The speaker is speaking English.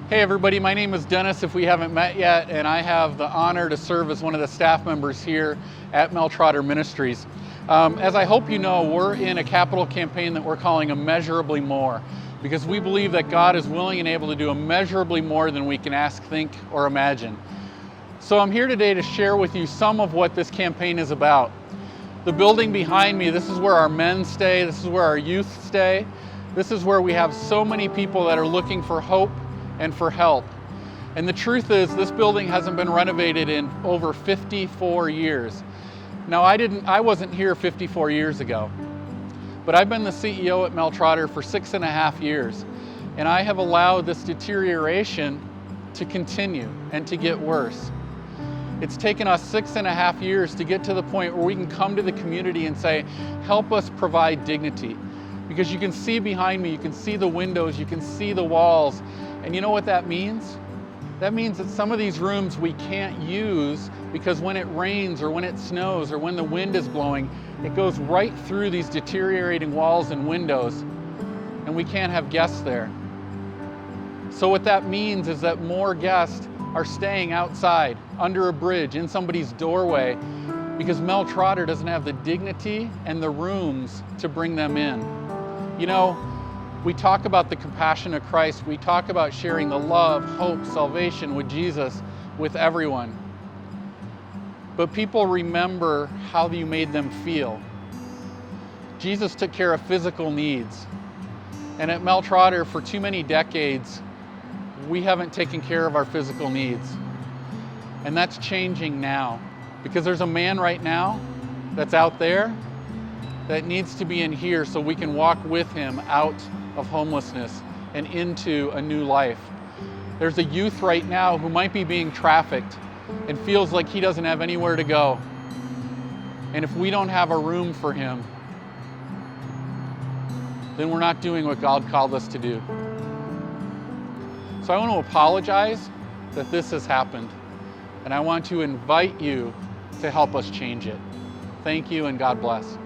Hey everybody, my name is Dennis if we haven't met yet, and I have the honor to serve as one of the staff members here at Meltrotter Ministries. As I hope you know, we're in a capital campaign that we're calling Immeasurably More, because we believe that God is willing and able to do immeasurably more than we can ask, think, or imagine. So I'm here today to share with you some of what this campaign is about. The building behind me, this is where our men stay, this is where our youth stay. This is where we have so many people that are looking for hope and for help. And the truth is, this building hasn't been renovated in over 54 years. Now, I wasn't here 54 years ago, but I've been the CEO at Meltrotter for 6.5 years, and I have allowed this deterioration to continue and to get worse. It's taken us 6.5 years to get to the point where we can come to the community and say, help us provide dignity. Because you can see behind me, you can see the windows, you can see the walls, and you know what that means? That means that some of these rooms we can't use because when it rains or when it snows or when the wind is blowing, it goes right through these deteriorating walls and windows, and we can't have guests there. So what that means is that more guests are staying outside, under a bridge, in somebody's doorway, because Meltrotter doesn't have the dignity and the rooms to bring them in. You know, we talk about the compassion of Christ. We talk about sharing the love, hope, salvation with Jesus, with everyone. But people remember how you made them feel. Jesus took care of physical needs. And at Meltrotter, for too many decades, we haven't taken care of our physical needs. And that's changing now. Because there's a man right now that's out there that needs to be in here so we can walk with him out of homelessness and into a new life. There's a youth right now who might be being trafficked and feels like he doesn't have anywhere to go. And if we don't have a room for him, then we're not doing what God called us to do. So I want to apologize that this has happened, and I want to invite you to help us change it. Thank you, and God bless.